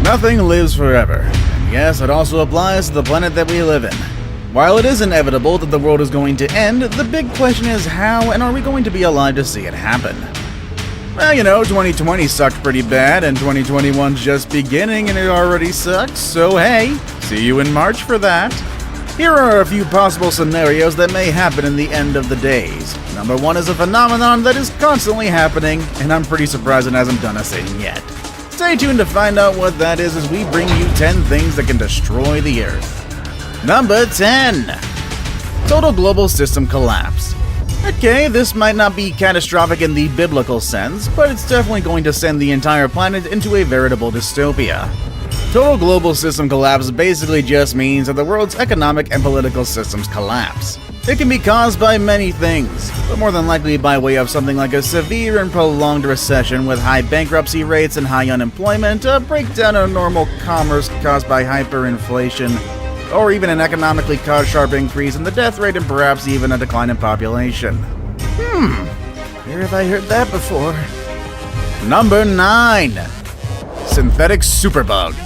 Nothing lives forever, and yes, it also applies to the planet that we live in. While it is inevitable that the world is going to end, the big question is how, and are we going to be alive to see it happen? Well, 2020 sucked pretty bad, and 2021's just beginning and it already sucks, so hey, see you in March for that. Here are a few possible scenarios that may happen in the end of the days. Number 1 is a phenomenon that is constantly happening, and I'm pretty surprised it hasn't done us in yet. Stay tuned to find out what that is as we bring you 10 things that can destroy the Earth. Number 10. Total global system collapse. Okay, this might not be catastrophic in the biblical sense, but it's definitely going to send the entire planet into a veritable dystopia. Total global system collapse basically just means that the world's economic and political systems collapse. It can be caused by many things, but more than likely by way of something like a severe and prolonged recession with high bankruptcy rates and high unemployment, a breakdown of normal commerce caused by hyperinflation, or even an economically caused sharp increase in the death rate and perhaps even a decline in population. Where have I heard that before? Number 9. Synthetic superbugs.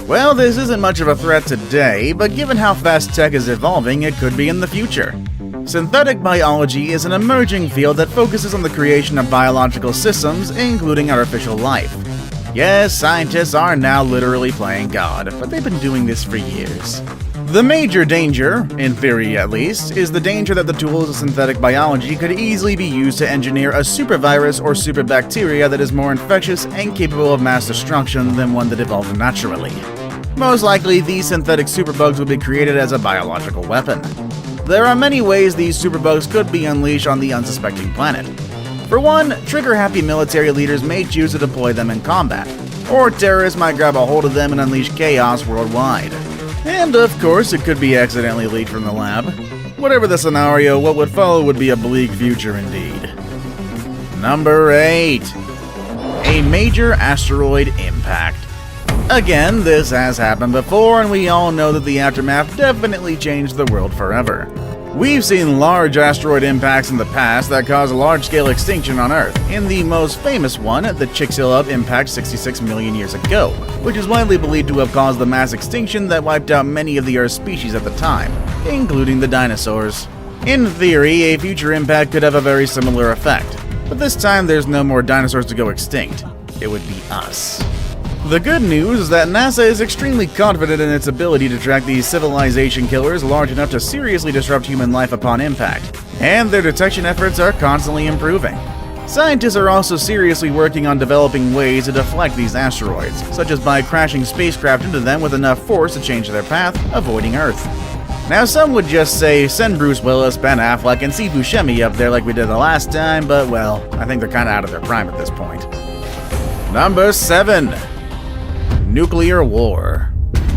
Well, this isn't much of a threat today, but given how fast tech is evolving, it could be in the future. Synthetic biology is an emerging field that focuses on the creation of biological systems, including artificial life. Yes, scientists are now literally playing God, but they've been doing this for years. The major danger, in theory at least, is the danger that the tools of synthetic biology could easily be used to engineer a supervirus or superbacteria that is more infectious and capable of mass destruction than one that evolved naturally. Most likely, these synthetic superbugs would be created as a biological weapon. There are many ways these superbugs could be unleashed on the unsuspecting planet. For one, trigger-happy military leaders may choose to deploy them in combat, or terrorists might grab a hold of them and unleash chaos worldwide. And of course, it could be accidentally leaked from the lab. Whatever the scenario, what would follow would be a bleak future indeed. Number 8. A major asteroid impact. Again, this has happened before, and we all know that the aftermath definitely changed the world forever. We've seen large asteroid impacts in the past that caused a large-scale extinction on Earth. In the most famous one, the Chicxulub impact 66 million years ago, which is widely believed to have caused the mass extinction that wiped out many of the Earth's species at the time, including the dinosaurs. In theory, a future impact could have a very similar effect, but this time there's no more dinosaurs to go extinct. It would be us. The good news is that NASA is extremely confident in its ability to track these civilization killers large enough to seriously disrupt human life upon impact, and their detection efforts are constantly improving. Scientists are also seriously working on developing ways to deflect these asteroids, such as by crashing spacecraft into them with enough force to change their path, avoiding Earth. Now, some would just say send Bruce Willis, Ben Affleck, and Steve Buscemi up there like we did the last time, but well, I think they're kinda out of their prime at this point. Number 7. Nuclear war.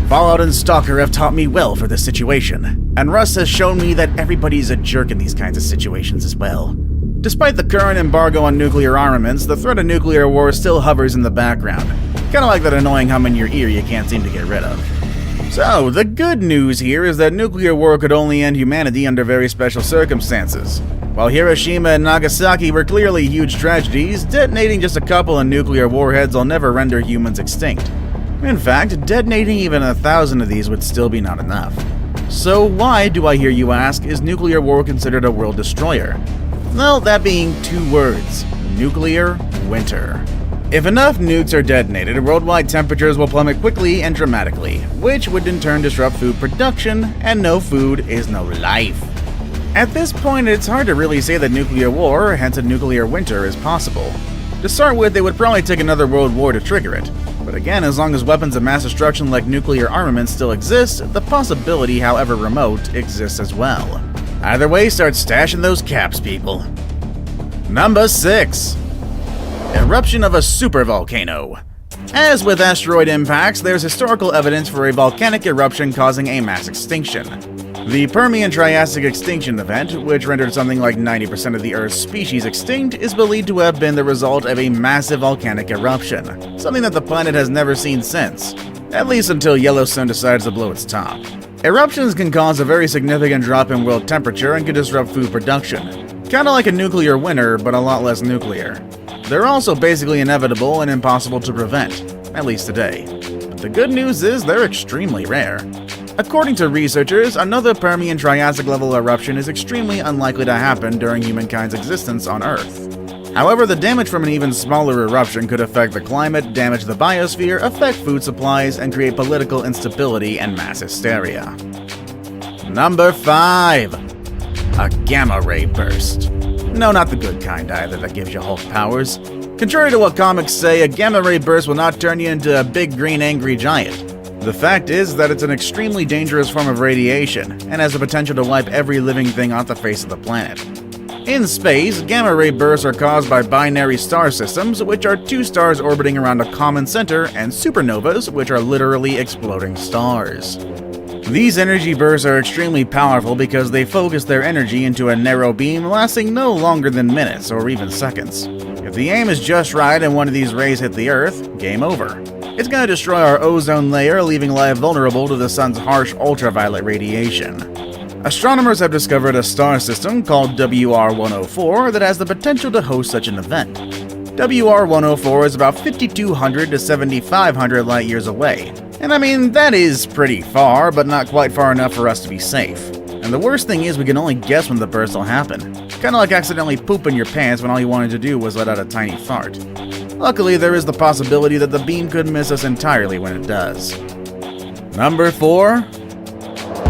Fallout and Stalker have taught me well for this situation, and Rust has shown me that everybody's a jerk in these kinds of situations as well. Despite the current embargo on nuclear armaments, the threat of nuclear war still hovers in the background, kinda like that annoying hum in your ear you can't seem to get rid of. So, the good news here is that nuclear war could only end humanity under very special circumstances. While Hiroshima and Nagasaki were clearly huge tragedies, detonating just a couple of nuclear warheads will never render humans extinct. In fact, detonating even 1,000 of these would still be not enough. So why, do I hear you ask, is nuclear war considered a world destroyer? Well, that being 2 words: nuclear winter. If enough nukes are detonated, worldwide temperatures will plummet quickly and dramatically, which would in turn disrupt food production, and no food is no life. At this point, it's hard to really say that nuclear war, hence a nuclear winter, is possible. To start with, it would probably take another world war to trigger it. But again, as long as weapons of mass destruction like nuclear armaments still exist, the possibility, however remote, exists as well. Either way, start stashing those caps, people. Number 6. Eruption of a supervolcano. As with asteroid impacts, there's historical evidence for a volcanic eruption causing a mass extinction. The Permian-Triassic extinction event, which rendered something like 90% of the Earth's species extinct, is believed to have been the result of a massive volcanic eruption, something that the planet has never seen since, at least until Yellowstone decides to blow its top. Eruptions can cause a very significant drop in world temperature and can disrupt food production, kinda like a nuclear winter, but a lot less nuclear. They're also basically inevitable and impossible to prevent, at least today. But the good news is they're extremely rare. According to researchers, another Permian Triassic level eruption is extremely unlikely to happen during humankind's existence on Earth. However, the damage from an even smaller eruption could affect the climate, damage the biosphere, affect food supplies, and create political instability and mass hysteria. Number 5. A gamma ray burst. No, not the good kind either that gives you Hulk powers. Contrary to what comics say, a gamma ray burst will not turn you into a big green angry giant. The fact is that it's an extremely dangerous form of radiation, and has the potential to wipe every living thing off the face of the planet. In space, gamma ray bursts are caused by binary star systems, which are two stars orbiting around a common center, and supernovas, which are literally exploding stars. These energy bursts are extremely powerful because they focus their energy into a narrow beam lasting no longer than minutes or even seconds. If the aim is just right and one of these rays hit the Earth, game over. It's going to destroy our ozone layer, leaving life vulnerable to the sun's harsh ultraviolet radiation. Astronomers have discovered a star system called WR104 that has the potential to host such an event. WR104 is about 5,200 to 7,500 light years away. And I mean, that is pretty far, but not quite far enough for us to be safe. And the worst thing is we can only guess when the burst will happen. Kinda like accidentally pooping your pants when all you wanted to do was let out a tiny fart. Luckily, there is the possibility that the beam could miss us entirely when it does. Number 4.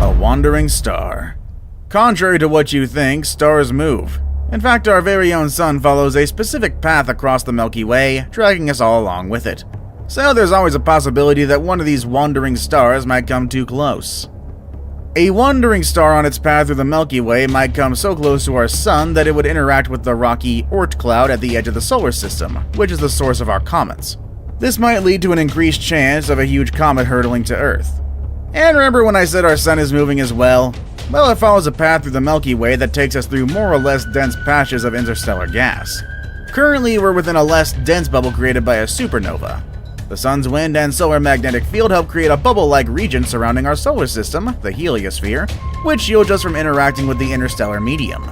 A wandering star. Contrary to what you think, stars move. In fact, our very own sun follows a specific path across the Milky Way, dragging us all along with it. So there's always a possibility that one of these wandering stars might come too close. A wandering star on its path through the Milky Way might come so close to our sun that it would interact with the rocky Oort cloud at the edge of the solar system, which is the source of our comets. This might lead to an increased chance of a huge comet hurtling to Earth. And remember when I said our sun is moving as well? Well, it follows a path through the Milky Way that takes us through more or less dense patches of interstellar gas. Currently, we're within a less dense bubble created by a supernova. The sun's wind and solar magnetic field help create a bubble-like region surrounding our solar system, the heliosphere, which shields us from interacting with the interstellar medium.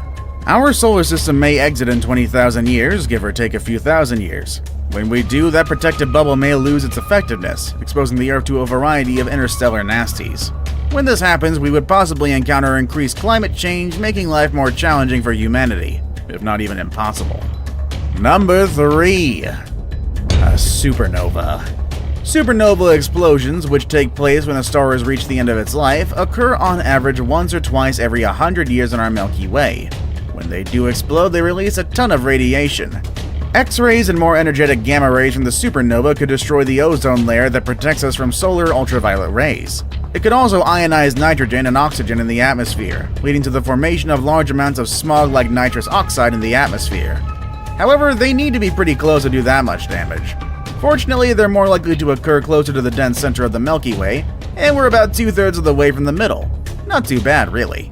Our solar system may exit in 20,000 years, give or take a few thousand years. When we do, that protective bubble may lose its effectiveness, exposing the Earth to a variety of interstellar nasties. When this happens, we would possibly encounter increased climate change, making life more challenging for humanity, if not even impossible. Number 3. A supernova. Supernova explosions, which take place when a star has reached the end of its life, occur on average once or twice every 100 years in our Milky Way. When they do explode, they release a ton of radiation. X-rays and more energetic gamma rays from the supernova could destroy the ozone layer that protects us from solar ultraviolet rays. It could also ionize nitrogen and oxygen in the atmosphere, leading to the formation of large amounts of smog like nitrous oxide in the atmosphere. However, they need to be pretty close to do that much damage. Fortunately, they're more likely to occur closer to the dense center of the Milky Way, and we're about 2/3 of the way from the middle. Not too bad, really.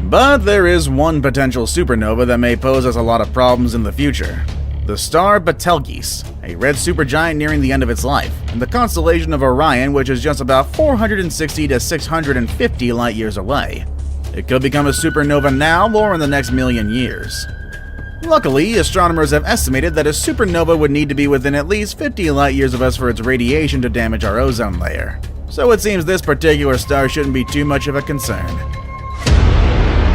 But there is one potential supernova that may pose us a lot of problems in the future. The star Betelgeuse, a red supergiant nearing the end of its life, and the constellation of Orion, which is just about 460 to 650 light years away. It could become a supernova now or in the next million years. Luckily, astronomers have estimated that a supernova would need to be within at least 50 light years of us for its radiation to damage our ozone layer. So it seems this particular star shouldn't be too much of a concern.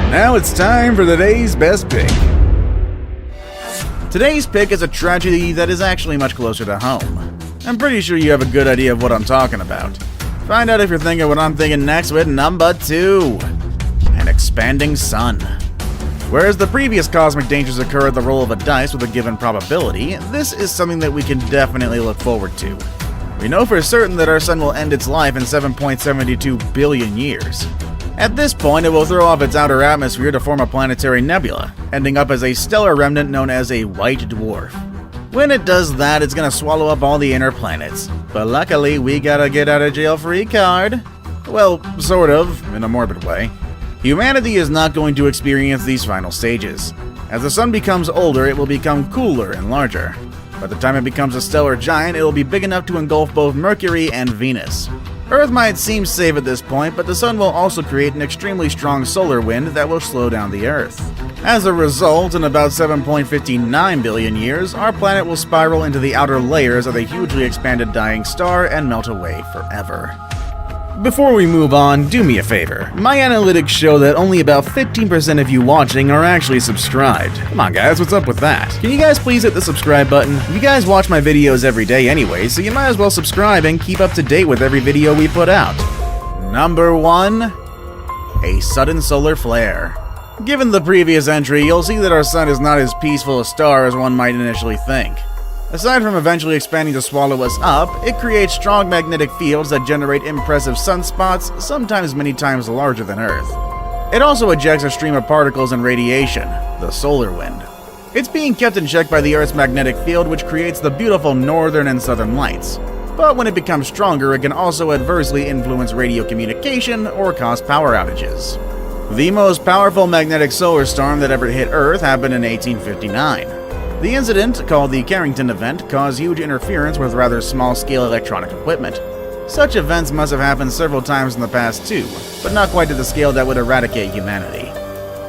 Now it's time for today's best pick. Today's pick is a tragedy that is actually much closer to home. I'm pretty sure you have a good idea of what I'm talking about. Find out if you're thinking what I'm thinking next with number 2. An expanding sun. Whereas the previous cosmic dangers occur at the roll of a dice with a given probability, this is something that we can definitely look forward to. We know for certain that our sun will end its life in 7.72 billion years. At this point, it will throw off its outer atmosphere to form a planetary nebula, ending up as a stellar remnant known as a white dwarf. When it does that, it's gonna swallow up all the inner planets. But luckily, we got a get out of jail free card. Well, sort of, in a morbid way. Humanity is not going to experience these final stages. As the sun becomes older, it will become cooler and larger. By the time it becomes a stellar giant, it will be big enough to engulf both Mercury and Venus. Earth might seem safe at this point, but the sun will also create an extremely strong solar wind that will slow down the Earth. As a result, in about 7.59 billion years, our planet will spiral into the outer layers of the hugely expanded dying star and melt away forever. Before we move on, do me a favor. My analytics show that only about 15% of you watching are actually subscribed. Come on guys, what's up with that? Can you guys please hit the subscribe button? You guys watch my videos every day anyway, so you might as well subscribe and keep up to date with every video we put out. Number 1. A sudden solar flare. Given the previous entry, you'll see that our sun is not as peaceful a star as one might initially think. Aside from eventually expanding to swallow us up, it creates strong magnetic fields that generate impressive sunspots, sometimes many times larger than Earth. It also ejects a stream of particles and radiation, the solar wind. It's being kept in check by the Earth's magnetic field, which creates the beautiful northern and southern lights. But when it becomes stronger, it can also adversely influence radio communication or cause power outages. The most powerful magnetic solar storm that ever hit Earth happened in 1859. The incident, called the Carrington Event, caused huge interference with rather small-scale electronic equipment. Such events must have happened several times in the past too, but not quite to the scale that would eradicate humanity.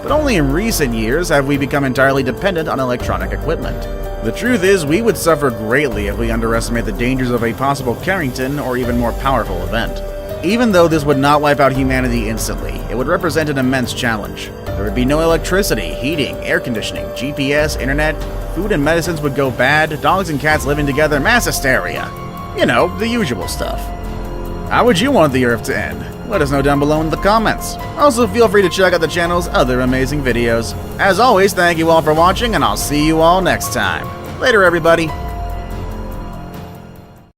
But only in recent years have we become entirely dependent on electronic equipment. The truth is, we would suffer greatly if we underestimate the dangers of a possible Carrington or even more powerful event. Even though this would not wipe out humanity instantly, it would represent an immense challenge. There would be no electricity, heating, air conditioning, GPS, internet, food and medicines would go bad, dogs and cats living together, mass hysteria. You know, the usual stuff. How would you want the Earth to end? Let us know down below in the comments. Also, feel free to check out the channel's other amazing videos. As always, thank you all for watching, and I'll see you all next time. Later, everybody.